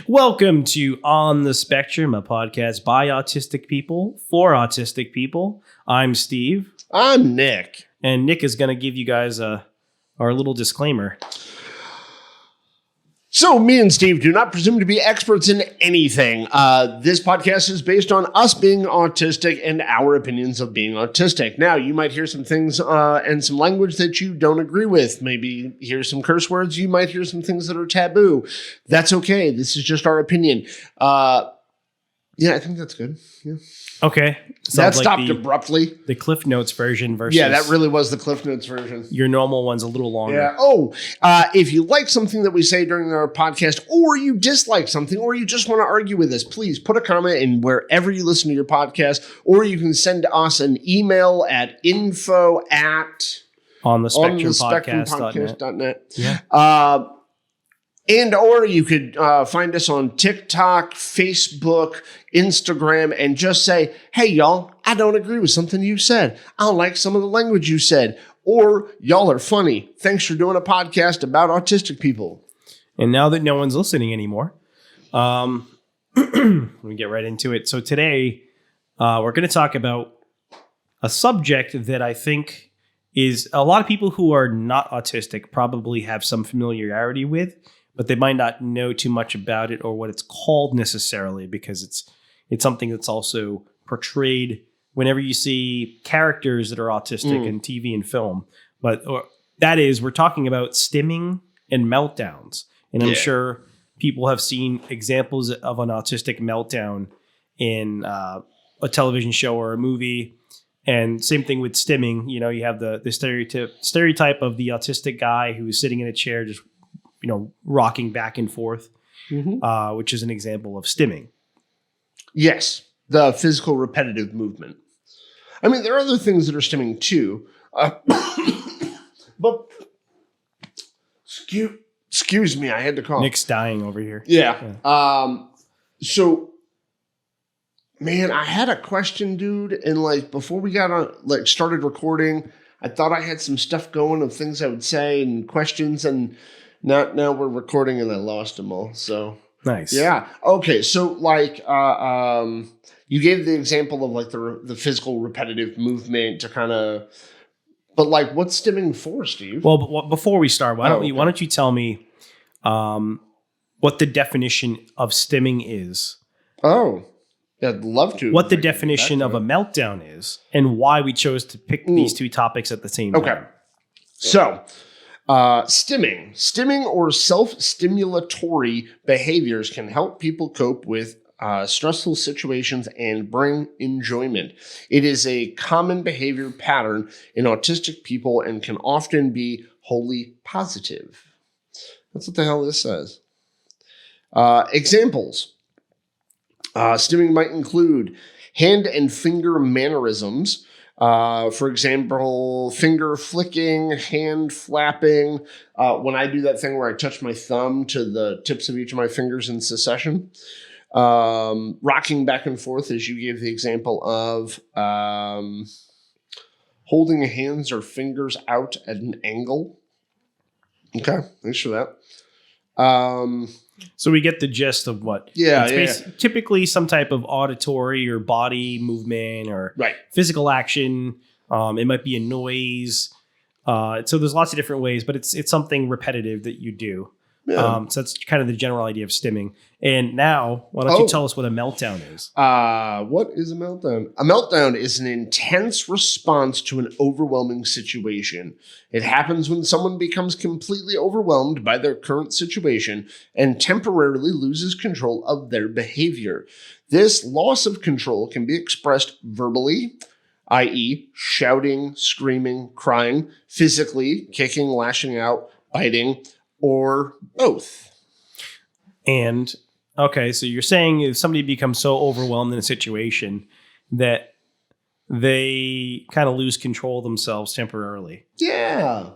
Welcome to On the Spectrum, a podcast by autistic people for autistic people. I'm Steve. I'm Nick. And Nick is going to give you guys our little disclaimer. So me and Steve do not presume to be experts in anything. This podcast is based on us being autistic and our opinions of being autistic. Now, you might hear some things and some language that you don't agree with. Maybe hear some curse words. You might hear some things that are taboo. That's okay. This is just our opinion. Yeah, I think that's good. Yeah. Okay. That stopped abruptly. The Cliff Notes version versus... Yeah, that really was the Cliff Notes version. Your normal one's a little longer. Yeah. Oh, if you like something that we say during our podcast, or you dislike something, or you just want to argue with us, please put a comment in wherever you listen to your podcast, or you can send us an email at info@onthespectrumpodcast.net. Yeah. And or you could find us on TikTok, Facebook, Instagram, and just say, hey, y'all, I don't agree with something you said. I don't like some of the language you said. Or y'all are funny. Thanks for doing a podcast about autistic people. And now that no one's listening anymore, let me get right into it. So today, we're going to talk about a subject that I think is a lot of people who are not autistic probably have some familiarity with, but they might not know too much about it or what it's called necessarily, because it's something that's also portrayed whenever you see characters that are autistic in TV and film. But we're talking about stimming and meltdowns. And I'm sure people have seen examples of an autistic meltdown in a television show or a movie. And same thing with stimming. You know, you have the stereotype of the autistic guy who's sitting in a chair just rocking back and forth, which is an example of stimming. Yes, the physical repetitive movement. I mean, there are other things that are stimming too. But excuse me, I had to cough. Nick's dying over here. Yeah. So, man, I had a question, dude, and before we got on, started recording, I thought I had some stuff going of things I would say and questions, and now we're recording and I lost them all. So nice. Yeah. Okay. So you gave the example of the physical repetitive movement to kind of, but what's stimming for, Steve? Well, but before we start, why don't you tell me what the definition of stimming is? Oh, I'd love to. What the definition of a meltdown is, and why we chose to pick these two topics at the same time. Okay. So, stimming or self-stimulatory behaviors can help people cope with stressful situations and bring enjoyment. It is a common behavior pattern in autistic people and can often be wholly positive. That's what the hell this says. Examples. Stimming might include hand and finger mannerisms. For example, finger flicking, hand flapping. When I do that thing where I touch my thumb to the tips of each of my fingers in succession. Rocking back and forth, as you gave the example of holding hands or fingers out at an angle. Okay, thanks for that. So we get the gist of what. It's typically some type of auditory or body movement or physical action. It might be a noise. So there's lots of different ways, but it's something repetitive that you do. Yeah. So that's kind of the general idea of stimming. And now, why don't you tell us what a meltdown is? What is a meltdown? A meltdown is an intense response to an overwhelming situation. It happens when someone becomes completely overwhelmed by their current situation and temporarily loses control of their behavior. This loss of control can be expressed verbally, i.e., shouting, screaming, crying, physically, kicking, lashing out, biting, or both. And, okay, so you're saying if somebody becomes so overwhelmed in a situation that they kind of lose control of themselves temporarily. Yeah.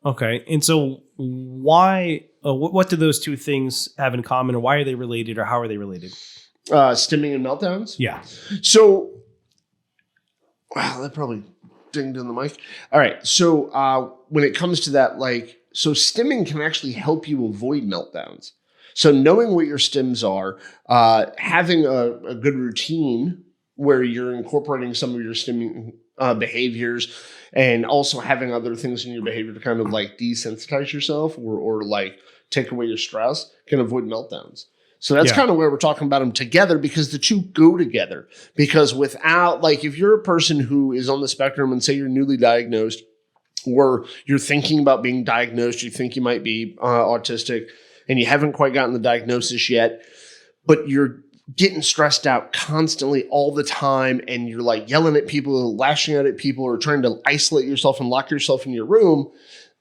Okay, and so why, what do those two things have in common, or why are they related, or how are they related? Stimming and meltdowns? Yeah. So, wow, that probably dinged in the mic. All right, so when it comes to that, so stimming can actually help you avoid meltdowns. So knowing what your stims are, having a good routine where you're incorporating some of your stimming behaviors, and also having other things in your behavior to kind of like desensitize yourself or like take away your stress can avoid meltdowns. So that's kind of where we're talking about them together, because the two go together. Because without, like, if you're a person who is on the spectrum and say you're newly diagnosed, or you're thinking about being diagnosed, you think you might be autistic, and you haven't quite gotten the diagnosis yet, but you're getting stressed out constantly all the time, and you're like yelling at people, lashing out at people, or trying to isolate yourself and lock yourself in your room,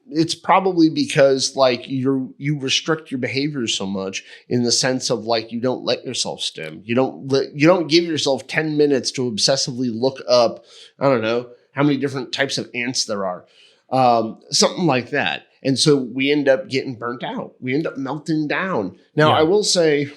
it's probably because like you restrict your behaviors so much, in the sense of like you don't let yourself stim. You don't give yourself 10 minutes to obsessively look up, I don't know, how many different types of ants there are. Something like that. And so we end up getting burnt out. We end up melting down. Now, I will say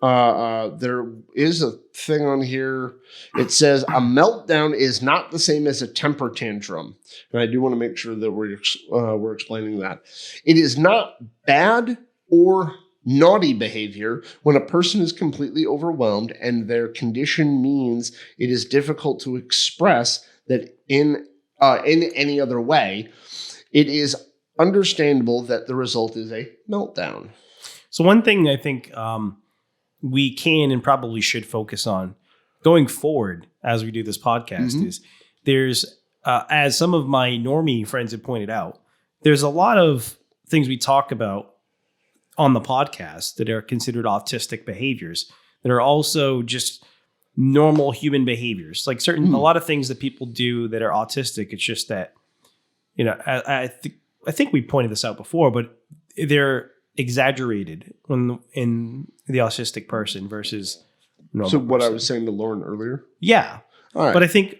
there is a thing on here. It says a meltdown is not the same as a temper tantrum. And I do want to make sure that we're explaining that. It is not bad or naughty behavior when a person is completely overwhelmed and their condition means it is difficult to express that in any other way. It is understandable that the result is a meltdown. So one thing I think we can and probably should focus on going forward as we do this podcast is there's, as some of my normie friends have pointed out, there's a lot of things we talk about on the podcast that are considered autistic behaviors that are also just normal human behaviors. Like a lot of things that people do that are autistic, it's just that, you know, I think we pointed this out before, but they're exaggerated in the autistic person versus normal. So what person. I was saying to Lauren earlier? Yeah. All right. But I think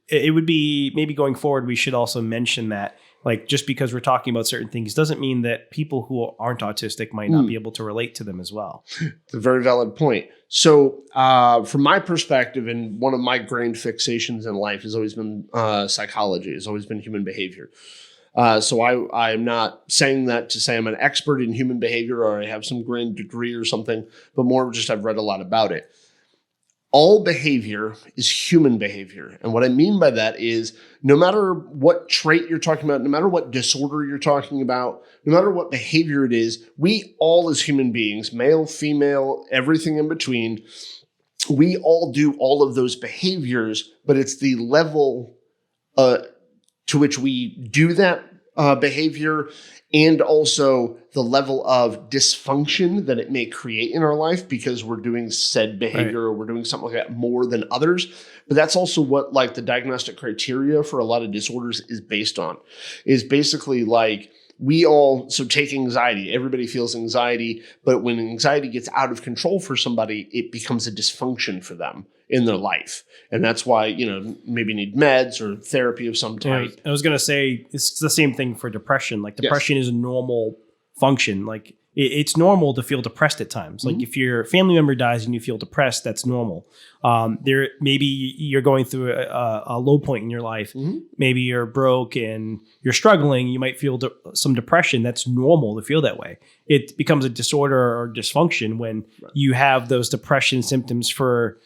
it would be maybe going forward, we should also mention that, like, just because we're talking about certain things doesn't mean that people who aren't autistic might not be able to relate to them as well. It's a very valid point. So from my perspective, and one of my grand fixations in life has always been psychology, has always been human behavior. So I'm not saying that to say I'm an expert in human behavior or I have some grand degree or something, but more just I've read a lot about it. All behavior is human behavior. And what I mean by that is no matter what trait you're talking about, no matter what disorder you're talking about, no matter what behavior it is, we all as human beings, male, female, everything in between, we all do all of those behaviors, but it's the level to which we do that behavior, and also the level of dysfunction that it may create in our life because we're doing said behavior or we're doing something like that more than others. But that's also what like the diagnostic criteria for a lot of disorders is based on, is basically like so take anxiety. Everybody feels anxiety, but when anxiety gets out of control for somebody, it becomes a dysfunction for them in their life. And that's why, maybe need meds or therapy of some type. I was going to say, it's the same thing for depression. Like depression is a normal function. Like it's normal to feel depressed at times. Like if your family member dies and you feel depressed, that's normal. Maybe you're going through a low point in your life. Maybe you're broke and you're struggling. You might feel some depression. That's normal to feel that way. It becomes a disorder or dysfunction when you have those depression symptoms for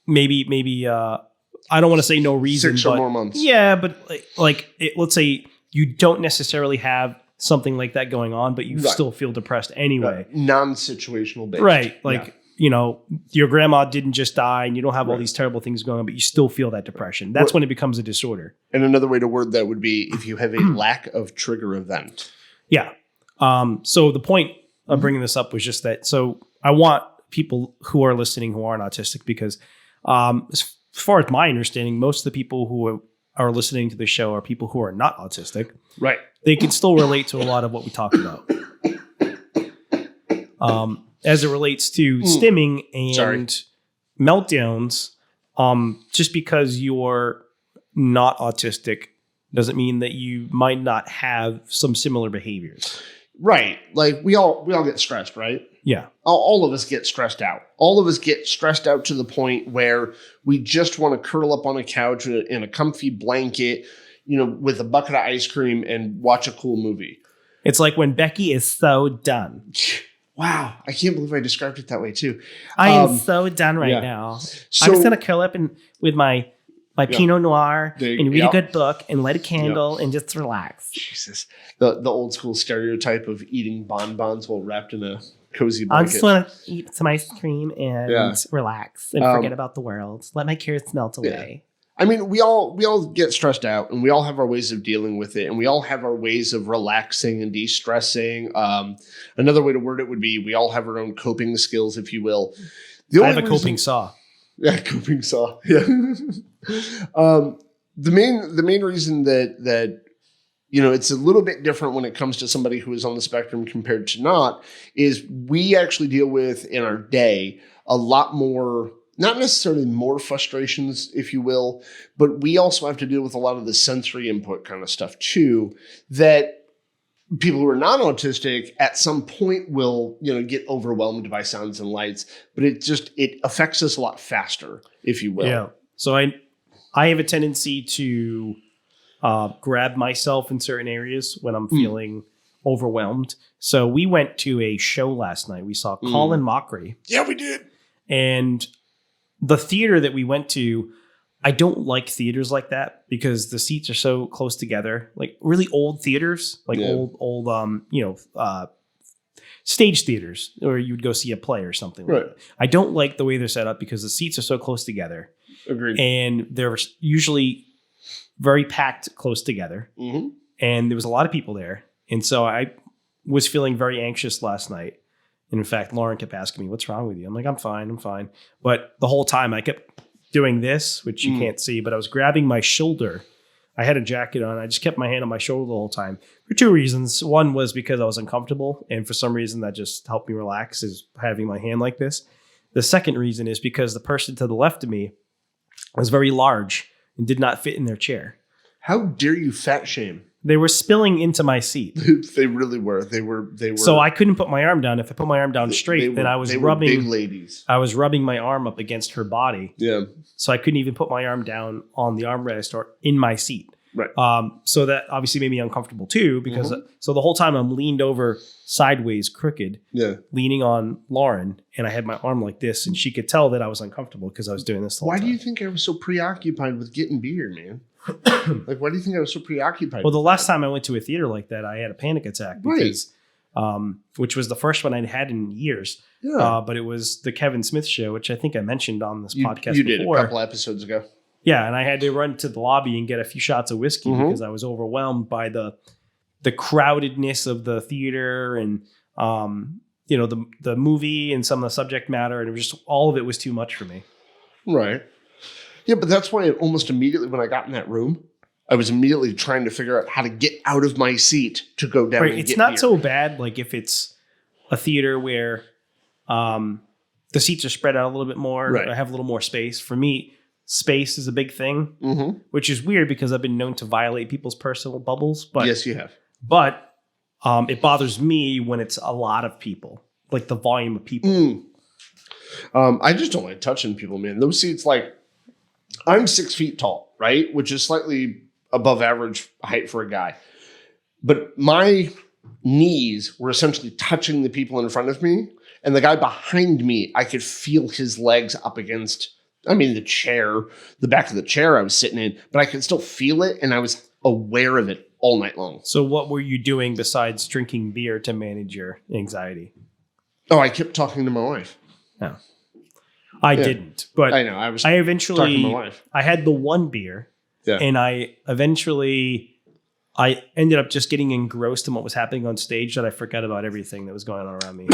maybe I don't want to say no reason, 6 or more months. Yeah, but let's say you don't necessarily have something like that going on, but you still feel depressed anyway. Non-situational based. Right. Like, your grandma didn't just die and you don't have all these terrible things going on, but you still feel that depression. That's when it becomes a disorder. And another way to word that would be if you have a lack of trigger event. Yeah. So the point of bringing this up was just that. So I want people who are listening who aren't autistic, because as far as my understanding, most of the people who are listening to the show are people who are not autistic. Right. They can still relate to a lot of what we talk about. As it relates to stimming and meltdowns, just because you're not autistic doesn't mean that you might not have some similar behaviors. Right. Like we all get stressed, right? Yeah. All of us get stressed out. All of us get stressed out to the point where we just want to curl up on a couch in a comfy blanket, with a bucket of ice cream and watch a cool movie. It's like when Becky is so done. Wow, I can't believe I described it that way too. I am so done right now. So, I'm just gonna curl up with my Pinot Noir and read a good book and light a candle and just relax. Jesus, the old school stereotype of eating bonbons while wrapped in a cozy blanket. I just want to eat some ice cream and relax and forget about the world. Let my cares melt away. I mean, we all get stressed out, and we all have our ways of dealing with it, and we all have our ways of relaxing and de-stressing. Another way to word it would be we all have our own coping skills, if you will. I have a coping saw. Yeah, coping saw. Yeah. The main reason that it's a little bit different when it comes to somebody who is on the spectrum compared to not is we actually deal with in our day a lot more. Not necessarily more frustrations, if you will, but we also have to deal with a lot of the sensory input kind of stuff too, that people who are not autistic at some point will, get overwhelmed by sounds and lights, but it affects us a lot faster, if you will. Yeah. So I have a tendency to grab myself in certain areas when I'm feeling overwhelmed. So we went to a show last night. We saw Call and Mockery. Yeah, we did. And the theater that we went to, I don't like theaters like that because the seats are so close together. Like really old theaters, like old stage theaters, or you would go see a play or something. Right. Like that. I don't like the way they're set up because the seats are so close together. Agreed. And they're usually very packed close together. Mm-hmm. And there was a lot of people there. And so I was feeling very anxious last night. And in fact, Lauren kept asking me, what's wrong with you? I'm like, I'm fine. But the whole time I kept doing this, which you can't see, but I was grabbing my shoulder. I had a jacket on. I just kept my hand on my shoulder the whole time for two reasons. One was because I was uncomfortable. And for some reason that just helped me relax is having my hand like this. The second reason is because the person to the left of me was very large and did not fit in their chair. How dare you fat shame? They were spilling into my seat. They really were. They were. So I couldn't put my arm down. If I put my arm down straight, then I was rubbing big ladies. I was rubbing my arm up against her body. Yeah. So I couldn't even put my arm down on the armrest or in my seat. Right. So that obviously made me uncomfortable too, because so the whole time I'm leaned over sideways, crooked, leaning on Lauren, and I had my arm like this, and she could tell that I was uncomfortable because I was doing this the whole time. Why do you think I was so preoccupied with getting beer, man? Like, why do you think I was so preoccupied? Well, the last time I went to a theater like that, I had a panic attack because, which was the first one I'd had in years. Yeah. But it was the Kevin Smith show, which I think I mentioned on this podcast you did before. A couple episodes ago. Yeah, and I had to run to the lobby and get a few shots of whiskey because I was overwhelmed by the crowdedness of the theater and the movie and some of the subject matter, and it was just all of it was too much for me. Right. Yeah, but that's why almost immediately when I got in that room, I was immediately trying to figure out how to get out of my seat to go down. Right. And it's get not beer. So bad like if it's a theater where the seats are spread out a little bit more, or have a little more space. For me, space is a big thing, which is weird because I've been known to violate people's personal bubbles. But yes, you have. But it bothers me when it's a lot of people, like the volume of people. I just don't like touching people, man. Those seats, like, I'm 6 feet tall, right? Which is slightly above average height for a guy. But my knees were essentially touching the people in front of me. And the guy behind me, I could feel his legs up against, the chair, the back of the chair I was sitting in. But I could still feel it, and I was aware of it all night long. So what were you doing besides drinking beer to manage your anxiety? Oh, I kept talking to my wife. No. I didn't, but I know. I eventually talking to my wife. I had the one beer, and I ended up just getting engrossed in what was happening on stage that I forgot about everything that was going on around me.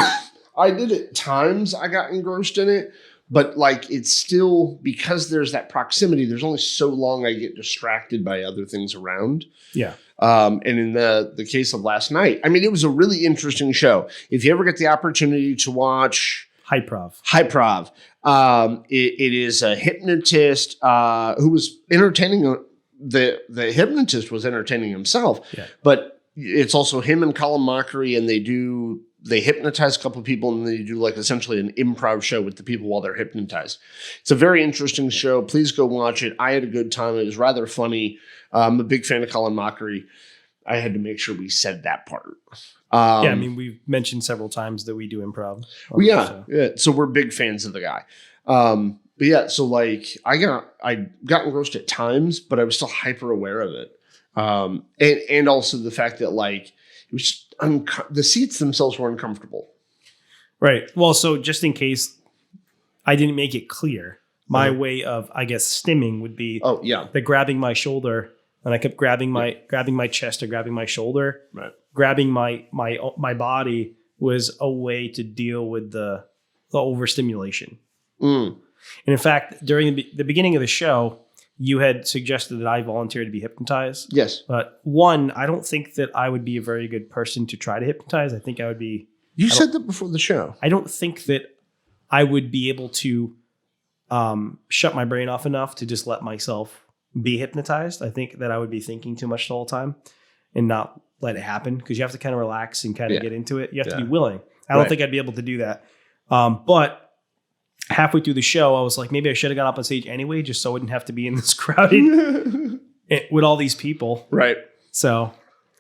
I did at times. I got engrossed in it, but like it's still because there's that proximity. There's only so long I get distracted by other things around. Yeah. And in the case of last night, it was a really interesting show. If you ever get the opportunity to watch Hyprov. It is a hypnotist who was entertaining. The hypnotist was entertaining himself, but it's also him and Colin Mockery, and they hypnotize a couple of people, and they do like essentially an improv show with the people while they're hypnotized. It's a very interesting show. Please go watch it. I had a good time. It was rather funny. I'm a big fan of Colin Mockery. I had to make sure we said that part. Yeah, I mean, we've mentioned several times that we do improv. Well, yeah. So we're big fans of the guy. But yeah, so like I got engrossed at times, but I was still hyper aware of it. And also the fact that like it was the seats themselves were uncomfortable. Right. Well, so just in case I didn't make it clear, my way of, I guess, stimming would be the grabbing my shoulder, and I kept grabbing my chest or grabbing my shoulder. Right. Grabbing my body was a way to deal with the overstimulation. And in fact, during the beginning of the show, you had suggested that I volunteer to be hypnotized. Yes. But one, I don't think that I would be a very good person to try to hypnotize. I think I would be... You said that before the show. I don't think that I would be able to shut my brain off enough to just let myself be hypnotized. I think that I would be thinking too much the whole time and not let it happen, because you have to kind of relax and kind of get into it. You have to be willing. I don't think I'd be able to do that. But halfway through the show, I was like, maybe I should have got up on stage anyway, just so I wouldn't have to be in this crowded with all these people. Right. So,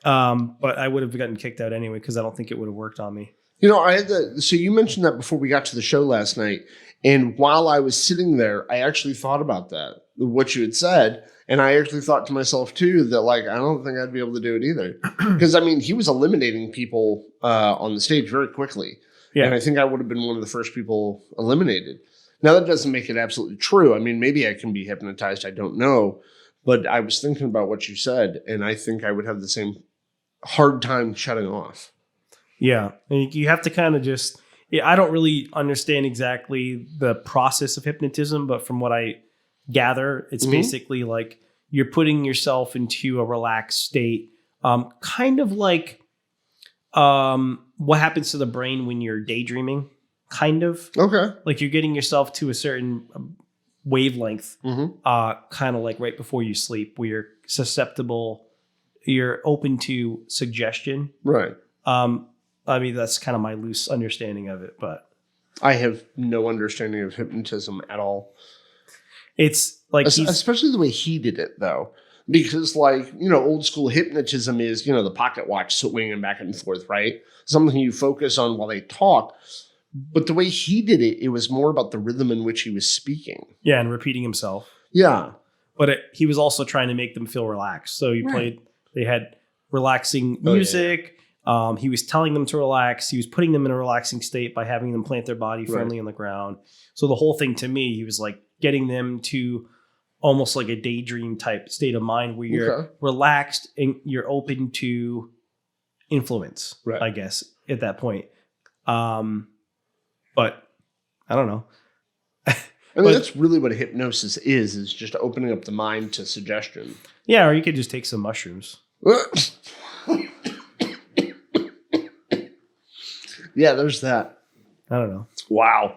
but I would have gotten kicked out anyway, because I don't think it would have worked on me. You know, so you mentioned that before we got to the show last night. And while I was sitting there, I actually thought about that, what you had said. And I actually thought to myself, too, that, like, I don't think I'd be able to do it either. Because, I mean, he was eliminating people on the stage very quickly. Yeah. And I think I would have been one of the first people eliminated. Now, that doesn't make it absolutely true. I mean, maybe I can be hypnotized. I don't know. But I was thinking about what you said, and I think I would have the same hard time shutting off. Yeah. And you have to kind of just... Yeah, I don't really understand exactly the process of hypnotism, but from what I gather, it's basically like you're putting yourself into a relaxed state, kind of like what happens to the brain when you're daydreaming, kind of. Okay. Like you're getting yourself to a certain wavelength, kind of like right before you sleep, where you're susceptible, you're open to suggestion. Right. I mean, that's kind of my loose understanding of it, but I have no understanding of hypnotism at all. It's like, especially the way he did it, though, because like, you know, old school hypnotism is, you know, the pocket watch swinging back and forth, right? Something you focus on while they talk. But the way he did it, it was more about the rhythm in which he was speaking. Yeah, and repeating himself. Yeah. But he was also trying to make them feel relaxed. So they had relaxing music. Yeah. He was telling them to relax. He was putting them in a relaxing state by having them plant their body firmly on the ground. So the whole thing, to me, he was like getting them to almost like a daydream type state of mind where you're relaxed and you're open to influence, I guess, at that point. But I don't know. I mean, that's really what a hypnosis is just opening up the mind to suggestion. Yeah, or you could just take some mushrooms. Yeah, there's that. I don't know. Wow.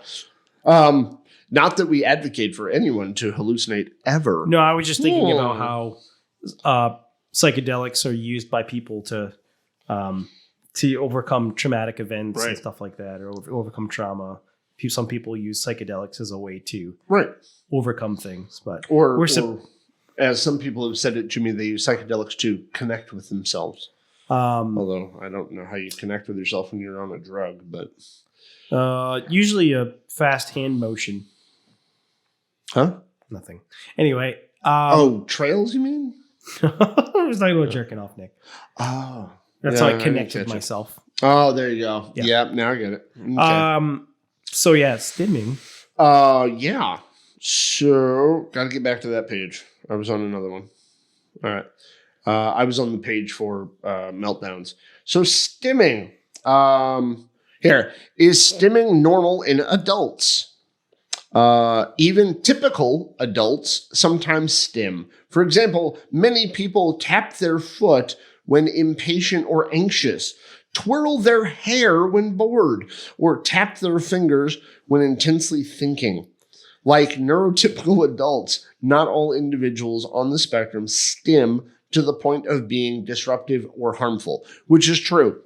Not that we advocate for anyone to hallucinate ever. No, I was just thinking about how psychedelics are used by people to overcome traumatic events and stuff like that, or overcome trauma. Some people use psychedelics as a way to overcome things, but or as some people have said it to me, they use psychedelics to connect with themselves. Although I don't know how you connect with yourself when you're on a drug, but usually a fast hand motion. Huh? Nothing. Anyway. Trails, you mean? I was talking about jerking off, Nick. Oh. That's how I connected myself. Oh, there you go. Yeah, now I get it. Okay. So yeah, stimming. Yeah. So got to get back to that page. I was on another one. All right. I was on the page for meltdowns. So stimming. Here. Is stimming normal in adults? Even typical adults sometimes stim. For example, many people tap their foot when impatient or anxious, twirl their hair when bored, or tap their fingers when intensely thinking. Like neurotypical adults, not all individuals on the spectrum stim to the point of being disruptive or harmful, which is true.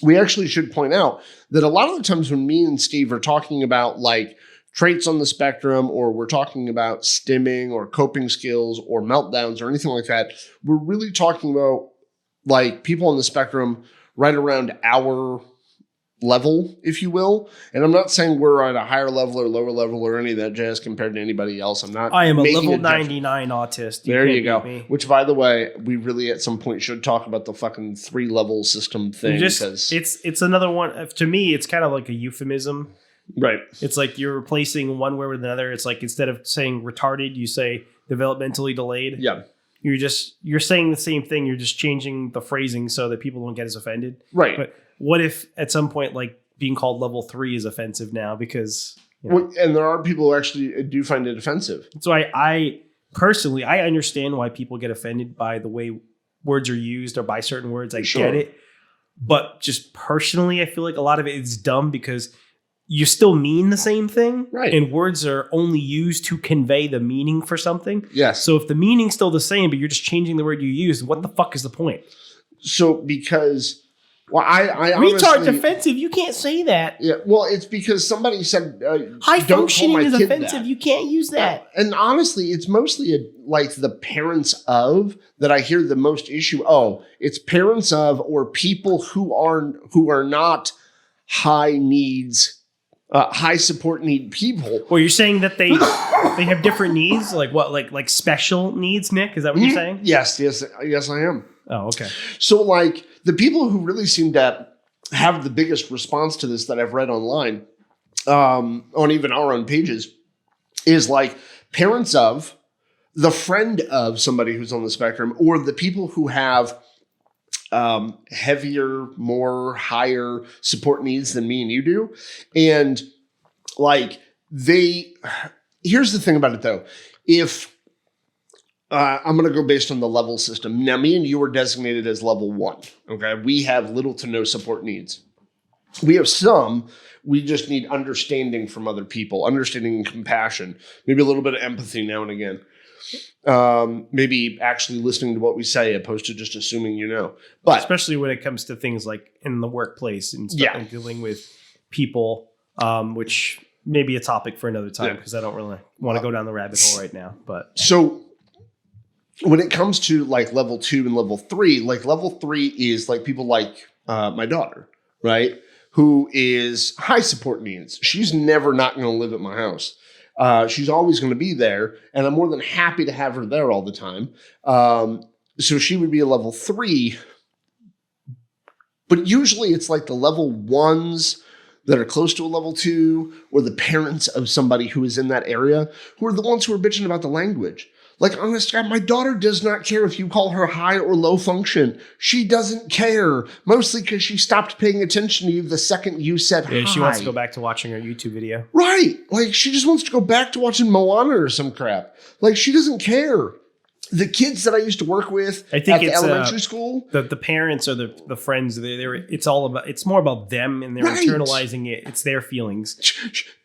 We actually should point out that a lot of the times when me and Steve are talking about like traits on the spectrum, or we're talking about stimming or coping skills or meltdowns or anything like that, we're really talking about like people on the spectrum right around our level, if you will. And I'm not saying we're at a higher level or lower level or any of that jazz compared to anybody else. I'm not. I am a making level judgment. 99 autist. There you go. Me. Which, by the way, we really at some point should talk about the fucking 3-level system thing. Because it's another one. To me, it's kind of like a euphemism. Right. It's like you're replacing one word with another. It's like instead of saying retarded, you say developmentally delayed. Yeah. You're saying the same thing. You're just changing the phrasing so that people don't get as offended. Right. But what if at some point, like being called level 3 is offensive now because, you know, well, and there are people who actually do find it offensive. So I personally, I understand why people get offended by the way words are used or by certain words. I get it. But just personally, I feel like a lot of it is dumb because you still mean the same thing. Right. And words are only used to convey the meaning for something. Yes. So if the meaning's still the same, but you're just changing the word you use, what the fuck is the point? So because, well, I honestly, retard's offensive. You can't say that. Yeah. Well, it's because somebody said high functioning is offensive. That. You can't use that. And honestly, it's mostly like the parents of that I hear the most issue. Oh, it's parents of or people who are not high needs. High support need people. Well, you're saying that they have different needs, like what, like special needs, Nick? Is that what you're saying? Yes, I am. Oh, okay. So, like the people who really seem to have the biggest response to this that I've read online, on even our own pages, is like parents of, the friend of somebody who's on the spectrum, or the people who have heavier, more higher support needs than me and you do. And like here's the thing about it though. If I'm going to go based on the level system. Now, me and you are designated as level 1. Okay. We have little to no support needs. We have some, we just need understanding from other people, understanding and compassion, maybe a little bit of empathy now and again. Maybe actually listening to what we say opposed to just assuming you know. But especially when it comes to things like in the workplace and stuff, and dealing with people, which may be a topic for another time because I don't really want to go down the rabbit hole right now. But so when it comes to like level 2 and level 3, like level 3 is like people like my daughter, right? Who is high support needs. She's never not going to live at my house. She's always going to be there, and I'm more than happy to have her there all the time. So she would be a level 3, but usually it's like the level 1s that are close to a level 2, or the parents of somebody who is in that area, who are the ones who are bitching about the language. Like, honest God, my daughter does not care if you call her high or low function. She doesn't care, mostly because she stopped paying attention to you the second you said hi. She wants to go back to watching her YouTube video. Right. Like, she just wants to go back to watching Moana or some crap. Like, she doesn't care. The kids that I used to work with I think at the it's, elementary school. The parents or the friends, it's more about them and they're internalizing it. It's their feelings.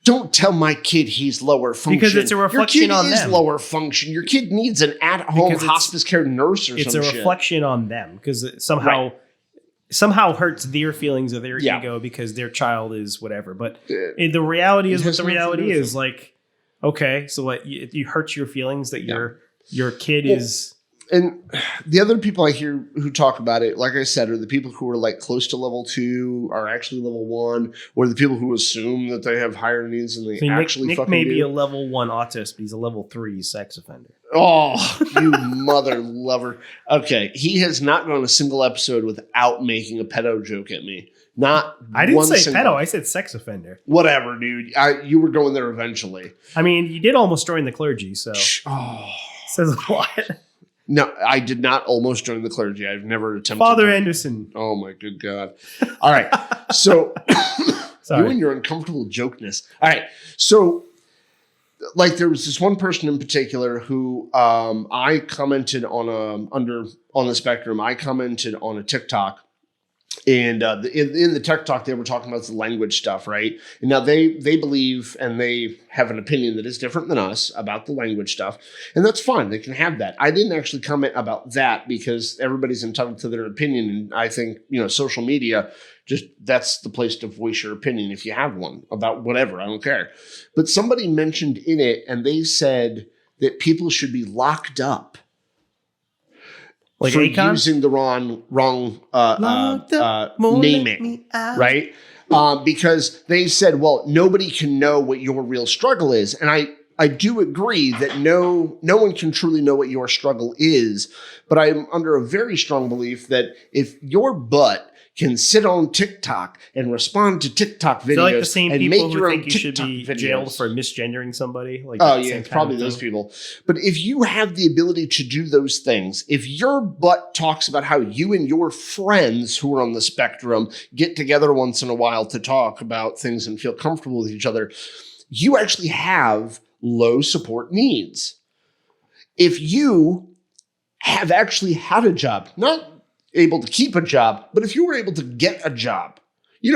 Don't tell my kid he's lower function. Because it's a reflection on them. Your kid is lower function. Your kid needs an at-home hospice care nurse or something. It's a reflection on them because it somehow hurts their feelings or their ego because their child is whatever. But the reality is what the reality is. Like, okay, so what you hurt your feelings that your kid is. And the other people I hear who talk about it, like I said, are the people who are like close to level 2 are actually level 1, or the people who assume that they have higher needs than they actually Nick fucking may be do. a level 1 autist, but he's a level 3 sex offender. Oh, you mother lover. Okay, he has not gone a single episode without making a pedo joke at me. I didn't say pedo. I said sex offender. Whatever, dude. You were going there eventually. I mean, you did almost join the clergy, so says a lot. No, I did not almost join the clergy. I've never attempted. Father Anderson. Oh my good God! All right, so Sorry. you and your uncomfortable jokeness. All right, so like there was this one person in particular who I commented on on the spectrum. I commented on a TikTok. And in the tech talk, they were talking about the language stuff, right? And now they believe and they have an opinion that is different than us about the language stuff. And that's fine. They can have that. I didn't actually comment about that because everybody's entitled to their opinion. And I think, social media, just that's the place to voice your opinion if you have one about whatever. I don't care. But somebody mentioned in it and they said that people should be locked up Like for Akon? using the wrong naming, right? Because they said, well, nobody can know what your real struggle is. And I do agree that no one can truly know what your struggle is, but I'm under a very strong belief that if your butt can sit on TikTok and respond to TikTok videos, I feel like the same and people make who your own think you should TikTok be videos. jailed for misgendering somebody. Like Oh that yeah, same it's kind probably of those thing. people. But if you have the ability to do those things, if your butt talks about how you and your friends who are on the spectrum get together once in a while to talk about things and feel comfortable with each other, you actually have low support needs. If you have actually had a job, not able to keep a job, but if you were able to get a job,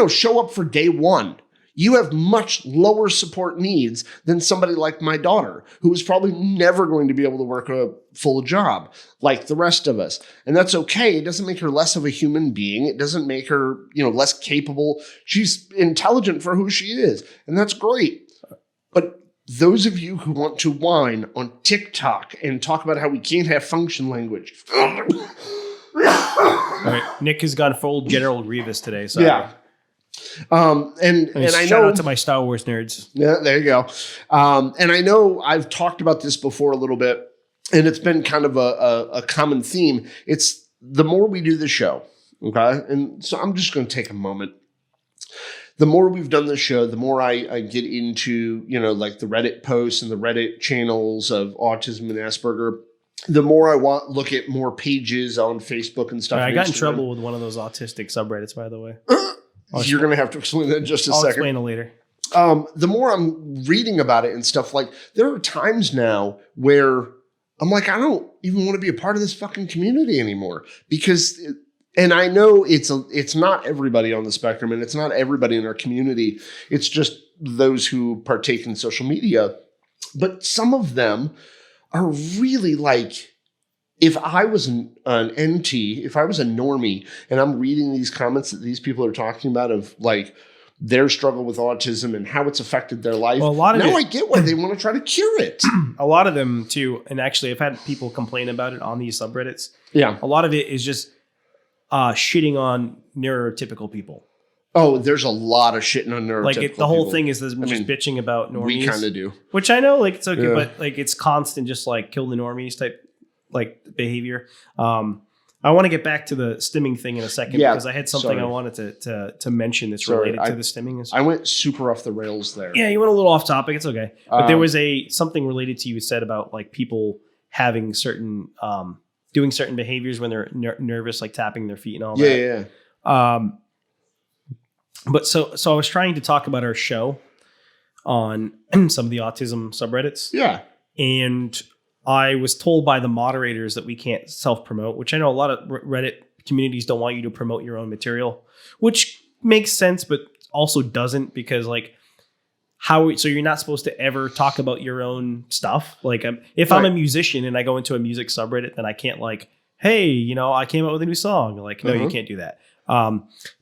show up for day one, you have much lower support needs than somebody like my daughter, who is probably never going to be able to work a full job like the rest of us. And that's okay. It doesn't make her less of a human being. It doesn't make her, less capable. She's intelligent for who she is, and that's great. But those of you who want to whine on TikTok and talk about how we can't have function language. All right. Nick has gone full General Grievous today. So Yeah. And I shout know out to my Star Wars nerds. Yeah, there you go. And I know I've talked about this before a little bit, and it's been kind of a common theme. It's the more we do the show, okay? And so I'm just going to take a moment. The more we've done the show, the more I get into, like the Reddit posts and the Reddit channels of autism and Asperger, the more I look at more pages on Facebook and stuff. I got in trouble with one of those autistic subreddits, by the way. You're going to have to explain that in just a I'll second. explain it later. The more I'm reading about it and stuff, like there are times now where I'm like, I don't even want to be a part of this fucking community anymore because, and I know it's not everybody on the spectrum and it's not everybody in our community. It's just those who partake in social media, but some of them are really like, if I was an NT, if I was a normie and I'm reading these comments that these people are talking about of like their struggle with autism and how it's affected their life, well, a lot of I get why they want to try to cure it. A lot of them too, and actually I've had people complain about it on these subreddits. Yeah. A lot of it is just shitting on neurotypical people. Oh, there's a lot of shitting on neurotypical Like the whole people. thing is just bitching about normies. We kind of do. Which I know, like it's okay, but like it's constant, just like kill the normies type like behavior. I want to get back to the stimming thing in a second because I had something I wanted to mention that's related to the stimming. I went super off the rails there. Yeah, you went a little off topic. It's okay, but there was something related to you said about like people having certain doing certain behaviors when they're nervous, like tapping their feet and all that. Yeah. But so I was trying to talk about our show on some of the autism subreddits. Yeah. And I was told by the moderators that we can't self-promote, which I know a lot of Reddit communities don't want you to promote your own material, which makes sense, but also doesn't, because like so you're not supposed to ever talk about your own stuff. Like if I'm a musician and I go into a music subreddit, then I can't like, hey, I came out with a new song. Like, no, you can't do that.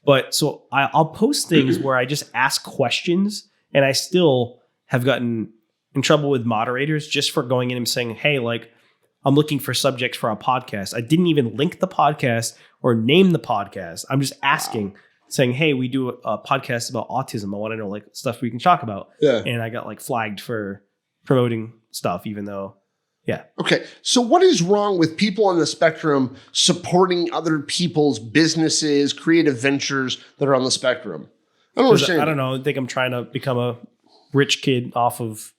But so I'll post things where I just ask questions, and I still have gotten in trouble with moderators just for going in and saying, hey, like I'm looking for subjects for a podcast. I didn't even link the podcast or name the podcast. I'm just asking, saying, hey, we do a podcast about autism. I want to know like stuff we can talk about. Yeah. And I got like flagged for promoting stuff, even though, yeah. Okay. So what is wrong with people on the spectrum supporting other people's businesses, creative ventures that are on the spectrum? I don't understand. I don't know. I think I'm trying to become a rich kid off of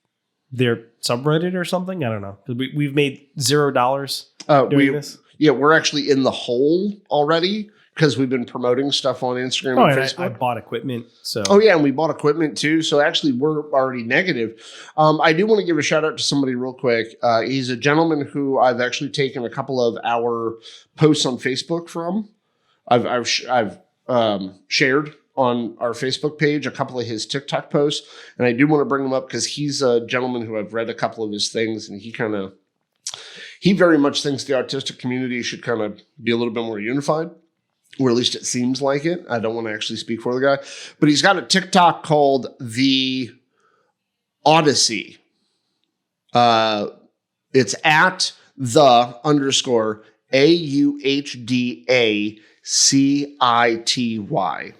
their subreddit or something. I don't know. We've made $0 doing this. Yeah, we're actually in the hole already because we've been promoting stuff on Instagram and Facebook. I bought equipment. So. Oh, yeah, and we bought equipment too. So actually, we're already negative. I do want to give a shout out to somebody real quick. He's a gentleman who I've actually taken a couple of our posts on Facebook from. I've shared on our Facebook page a couple of his TikTok posts, and I do want to bring him up because he's a gentleman who I've read a couple of his things, and he very much thinks the autistic community should kind of be a little bit more unified, or at least it seems like it. I don't want to actually speak for the guy, but he's got a TikTok called the Odyssey. It's at @the_AUDICY. Auhdacity.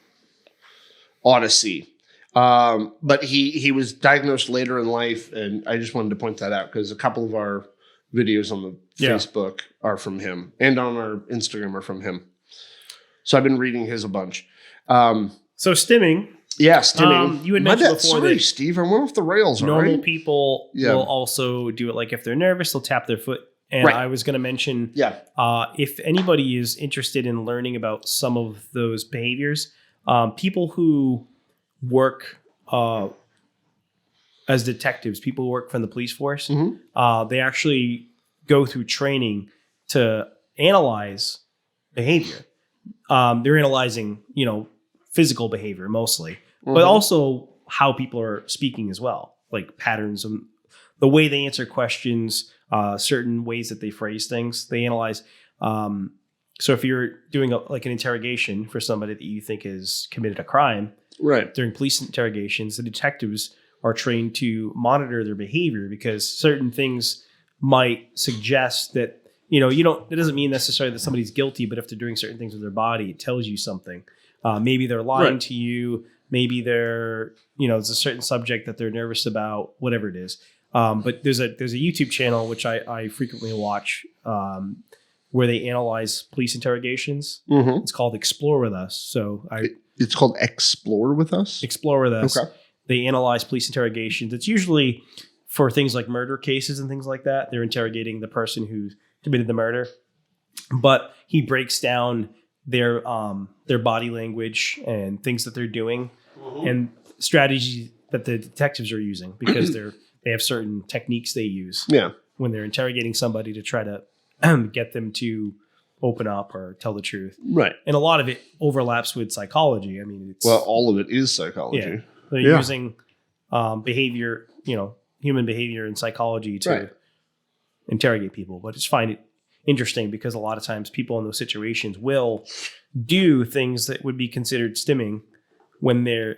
Odyssey. But he was diagnosed later in life, and I just wanted to point that out because a couple of our videos on the Facebook are from him, and on our Instagram are from him. So I've been reading his a bunch. So stimming. Yeah, stimming. You had mentioned before sorry, that Steve, I went off the rails. normal people will also do it. Like if they're nervous, they'll tap their foot. And I was going to mention, if anybody is interested in learning about some of those behaviors, people who work as detectives, people who work from the police force, they actually go through training to analyze behavior. They're analyzing, physical behavior mostly, but also how people are speaking as well, like patterns and the way they answer questions, certain ways that they phrase things. They analyze. So if you're doing an interrogation for somebody that you think has committed a crime, during police interrogations, the detectives are trained to monitor their behavior because certain things might suggest that, it doesn't mean necessarily that somebody's guilty, but if they're doing certain things with their body, it tells you something. Maybe they're lying to you. Maybe they're, it's a certain subject that they're nervous about, whatever it is. But there's a YouTube channel, which I frequently watch, where they analyze police interrogations. It's called Explore With Us. So it's called Explore With Us? Explore With Us. Okay. They analyze police interrogations. It's usually for things like murder cases and things like that. They're interrogating the person who committed the murder. But he breaks down their body language and things that they're doing and strategies that the detectives are using because they have certain techniques they use when they're interrogating somebody to try to get them to open up or tell the truth. Right. And a lot of it overlaps with psychology. I mean, all of it is psychology. Yeah. They're using behavior, human behavior and psychology to interrogate people. But just find it interesting because a lot of times people in those situations will do things that would be considered stimming when they're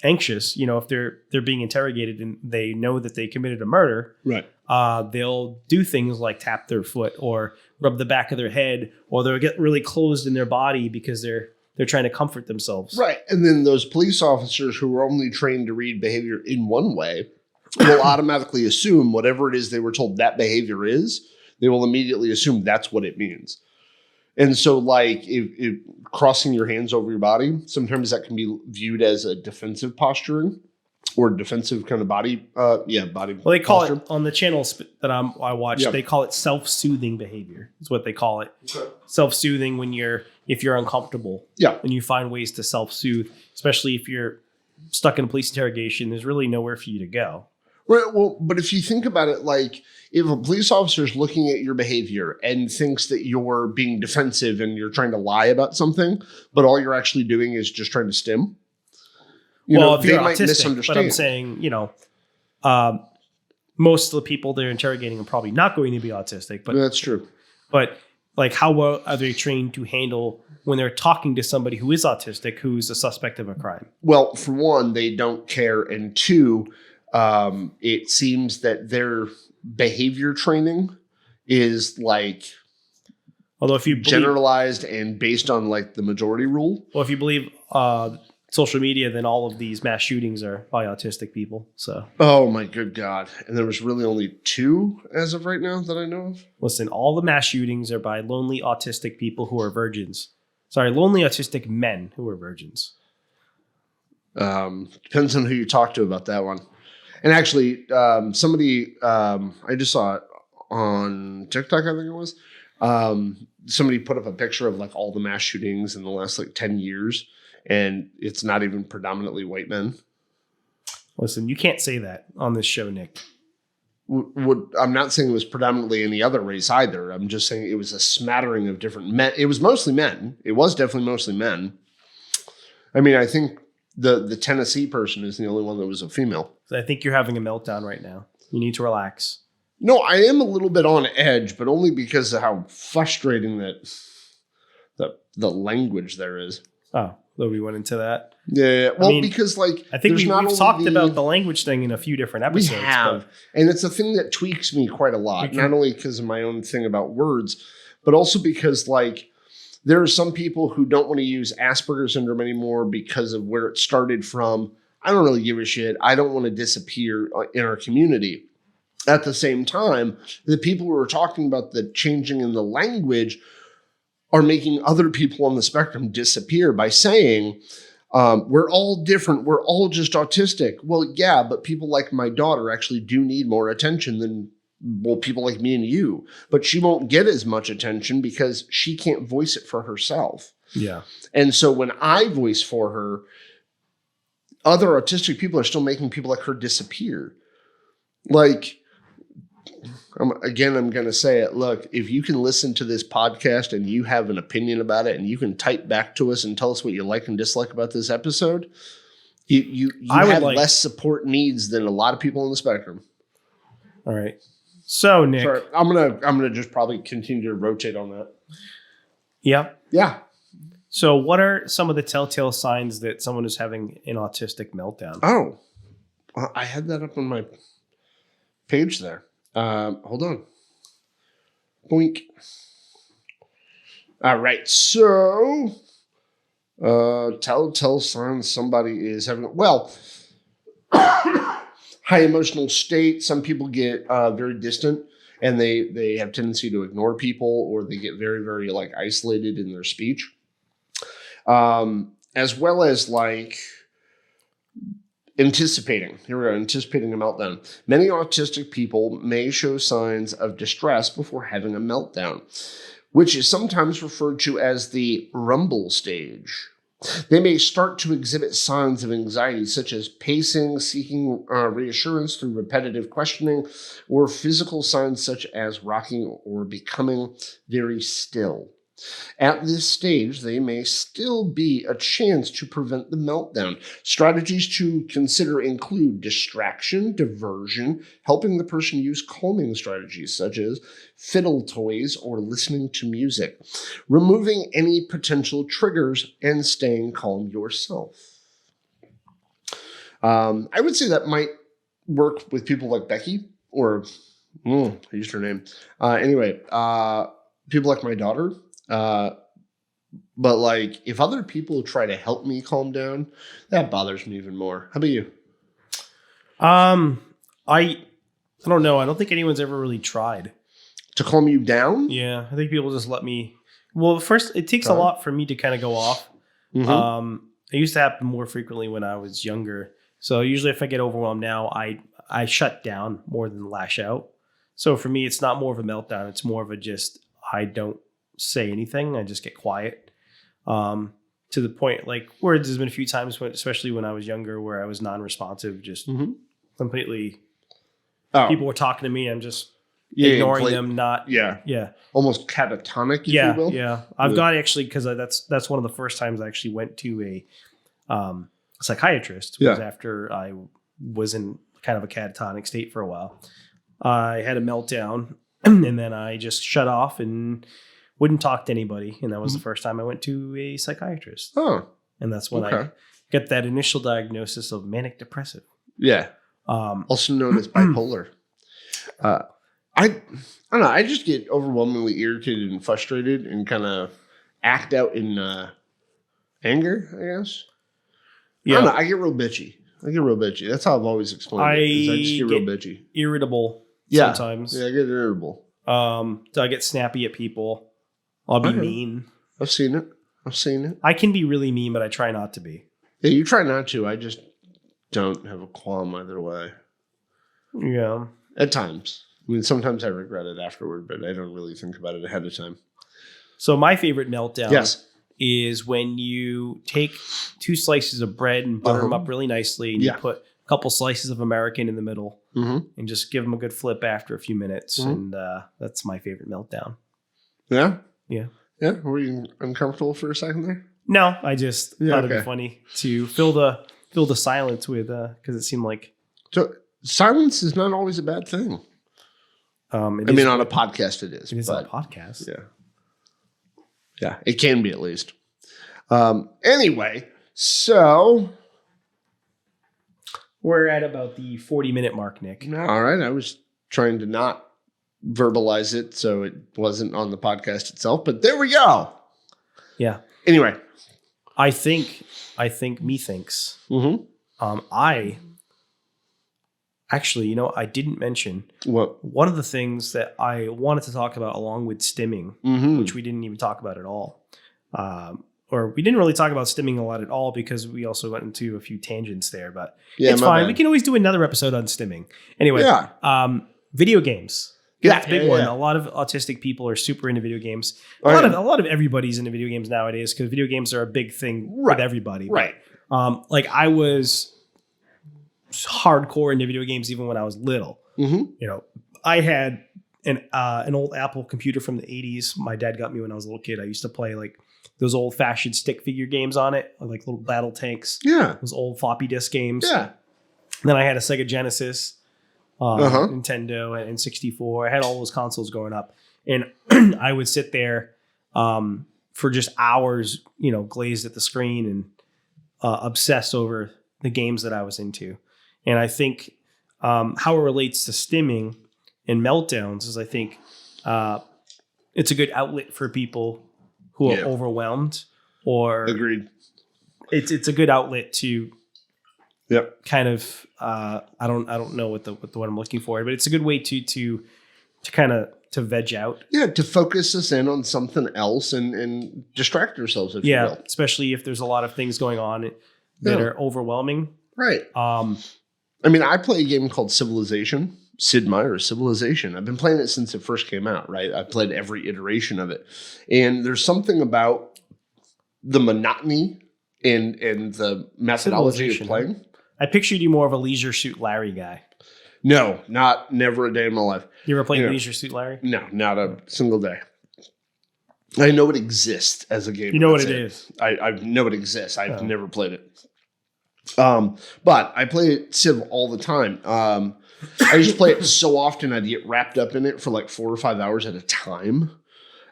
anxious. If they're being interrogated and they know that they committed a murder, they'll do things like tap their foot or rub the back of their head, or they'll get really closed in their body because they're trying to comfort themselves. Right. And then those police officers who are only trained to read behavior in one way will automatically assume whatever it is they were told that behavior is, they will immediately assume that's what it means. And so if crossing your hands over your body, sometimes that can be viewed as a defensive posturing or defensive kind of body. Body. Well, they call it on the channels that I watch. They call it self-soothing behavior. Is what they call it. Okay. Self-soothing if you're uncomfortable. Yeah. And you find ways to self-soothe, especially if you're stuck in a police interrogation. There's really nowhere for you to go. Right. Well, but if you think about it, if a police officer is looking at your behavior and thinks that you're being defensive and you're trying to lie about something, but all you're actually doing is just trying to stim, if you're autistic, but I'm saying, most of the people they're interrogating are probably not going to be autistic. But that's true. But how well are they trained to handle when they're talking to somebody who is autistic, who's a suspect of a crime? Well, for one, they don't care, and two, it seems that their behavior training is although if you generalized and based on the majority rule. Well, if you believe social media, then all of these mass shootings are by autistic people. So. Oh my good God. And there was really only 2 as of right now that I know of. Listen, all the mass shootings are by lonely autistic people who are virgins. Sorry, lonely autistic men who are virgins. Depends on who you talk to about that one. And actually, somebody, I just saw it on TikTok, I think it was. Somebody put up a picture of all the mass shootings in the last 10 years, and it's not even predominantly white men. Listen, you can't say that on this show, Nick. I'm not saying it was predominantly any other race either. I'm just saying it was a smattering of different men. It was mostly men. It was definitely mostly men. I mean, I think the Tennessee person is the only one that was a female. I think you're having a meltdown right now. You need to relax. No, I am a little bit on edge, but only because of how frustrating that the language there is. Oh, though we went into that. Yeah. Well, because like I think there's not we've only talked about the language thing in a few different episodes. We have, and it's a thing that tweaks me quite a lot. Not only because of my own thing about words, but also because like there are some people who don't want to use Asperger's syndrome anymore because of where it started from. I don't really give a shit. I don't want to disappear in our community. At the same time, the people who are talking about the changing in the language are making other people on the spectrum disappear by saying, we're all different. We're all just autistic. Well, yeah, but people like my daughter actually do need more attention than, well, people like me and you. But she won't get as much attention because she can't voice it for herself. Yeah. And so when I voice for her, other autistic people are still making people like her disappear. Like, I'm going to say it. Look, if you can listen to this podcast and you have an opinion about it and you can type back to us and tell us what you like and dislike about this episode, you have less support needs than a lot of people on the spectrum. All right. So, Nick. Sorry, I'm gonna just probably continue to rotate on that. Yep. Yeah. So what are some of the telltale signs that someone is having an autistic meltdown? Oh, I had that up on my page there. Hold on. Boink. All right. So, telltale signs somebody is having, well, high emotional state. Some people get very distant and they have tendency to ignore people, or they get very, very like isolated in their speech. As well as like anticipating. Here we go. Anticipating a meltdown. Many autistic people may show signs of distress before having a meltdown, which is sometimes referred to as the rumble stage. They may start to exhibit signs of anxiety, such as pacing, seeking reassurance through repetitive questioning, or physical signs such as rocking or becoming very still. At this stage, they may still be a chance to prevent the meltdown. Strategies to consider include distraction, diversion, helping the person use calming strategies such as fiddle toys or listening to music, removing any potential triggers, and staying calm yourself. I would say that might work with people like Becky, or I used her name. People like my daughter. But like if other people try to help me calm down, that bothers me even more. How about you? I don't know. I don't think anyone's ever really tried to calm you down. Yeah. I think people just let me, well, first it takes a lot for me to kind of go off. Mm-hmm. It used to happen more frequently when I was younger. So usually if I get overwhelmed now, I shut down more than lash out. So for me, it's not more of a meltdown. It's more of a just, I don't say anything. I just get quiet. To the point, like, where there's been a few times, especially when I was younger, where I was non-responsive, just completely. Oh. People were talking to me. I'm just ignoring them. Almost catatonic, if you will. Yeah. I've got actually, because that's one of the first times I actually went to a psychiatrist. Was after I was in kind of a catatonic state for a while. I had a meltdown, and then I just shut off and wouldn't talk to anybody. And that was the first time I went to a psychiatrist. Oh. And that's when I got that initial diagnosis of manic depressive. Yeah. Also known as bipolar. I don't know. I just get overwhelmingly irritated and frustrated and kind of act out in anger, I guess. Yeah. I don't know. I get real bitchy. That's how I've always explained it. I just get real bitchy. Irritable sometimes. Yeah, I get irritable. So I get snappy at people. I'll be mean. I've seen it. I can be really mean, but I try not to be. Yeah, you try not to. I just don't have a qualm either way. Yeah. At times. I mean, sometimes I regret it afterward, but I don't really think about it ahead of time. So my favorite meltdown is when you take 2 slices of bread and butter them up really nicely, and you put a couple slices of American in the middle, and just give them a good flip after a few minutes. And that's my favorite meltdown. Yeah? Yeah. Yeah? Were you uncomfortable for a second there? No, I just thought it'd be funny to fill the silence with, because it seemed like... So silence is not always a bad thing. On a podcast it is. It is on a podcast. Yeah. Yeah, it can be at least. Anyway, so We're at about the 40-minute mark, Nick. all right. I was trying to not verbalize it so it wasn't on the podcast itself, but there we go. Yeah. Anyway, I think methinks. mm-hmm. I actually, I didn't mention What? one of the things that I wanted to talk about along with stimming, Mm-hmm. which we didn't even talk about at all. Or we didn't really talk about stimming a lot at all because we also went into a few tangents there, but it's my fine. bad. We can always do another episode on stimming. Anyway, video games. That's a big one. A lot of autistic people are super into video games. A lot of everybody's into video games nowadays because video games are a big thing with everybody. Right. Like I was hardcore into video games even when I was little. Mm-hmm. I had an old Apple computer from the 80s. My dad got me when I was a little kid. I used to play like those old fashioned stick figure games on it, like little battle tanks. Yeah. Those old floppy disk games. Yeah. Then I had a Sega Genesis, Nintendo, and 64. I had all those consoles growing up. And I would sit there for just hours, glazed at the screen and obsess over the games that I was into. And I think how it relates to stimming and meltdowns is I think it's a good outlet for people who are overwhelmed or agreed. It's a good outlet to kind of I don't know what the what I'm looking for, but it's a good way to kind of to veg out. Yeah, to focus us in on something else and distract ourselves, if you will. Especially if there's a lot of things going on that are overwhelming. Right. I mean, I play a game called Civilization. Sid Meier's Civilization. I've been playing it since it first came out, right? I've played every iteration of it. And there's something about the monotony and the methodology of playing. I pictured you more of a Leisure Suit Larry guy. No, never a day in my life. You ever played Leisure Suit Larry? No, not a single day. I know it exists as a game. You know what it is. I know it exists. I've never played it. But I play Civ all the time. I used to play it so often I'd get wrapped up in it for like 4 or 5 hours at a time.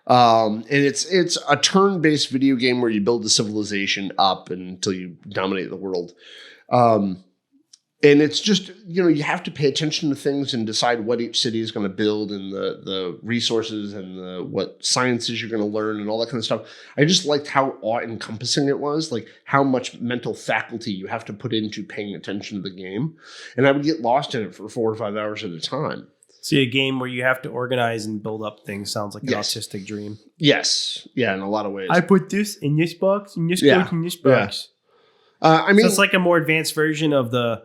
And it's a turn-based video game where you build the civilization up until you dominate the world. And it's just, you have to pay attention to things and decide what each city is going to build and the resources and what sciences you're going to learn and all that kind of stuff. I just liked how all-encompassing it was, like how much mental faculty you have to put into paying attention to the game. And I would get lost in it for 4 or 5 hours at a time. See, a game where you have to organize and build up things sounds like an autistic dream. Yes. Yeah, in a lot of ways. I put this in this box and this goes in this box. I mean, so it's like a more advanced version of the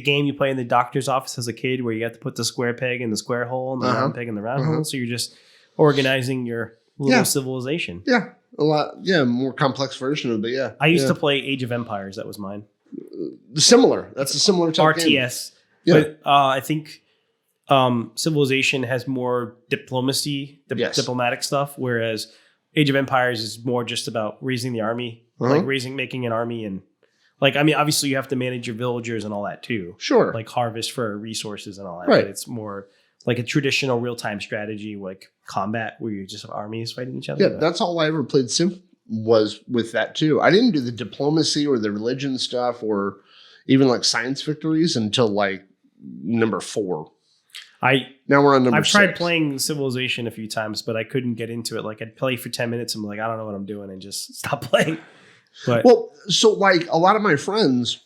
game you play in the doctor's office as a kid where you have to put the square peg in the square hole and the round peg in the round hole. So you're just organizing your little civilization. Yeah. A lot. Yeah. More complex version of it. Yeah. I used to play Age of Empires. That was mine. Similar. That's a similar type RTS. Game. Yeah. But I think Civilization has more diplomacy, diplomatic stuff, whereas Age of Empires is more just about raising the army, making an army and obviously you have to manage your villagers and all that too. Sure. Like harvest for resources and all that. Right. But it's more like a traditional real-time strategy, like combat where you just have armies fighting each other. Yeah, that's all I ever played Civ was with that too. I didn't do the diplomacy or the religion stuff or even like science victories until like number 4. Now we're on number 6. I've tried playing Civilization a few times, but I couldn't get into it. Like I'd play for 10 minutes and be like, I don't know what I'm doing and just stop playing. But so like a lot of my friends,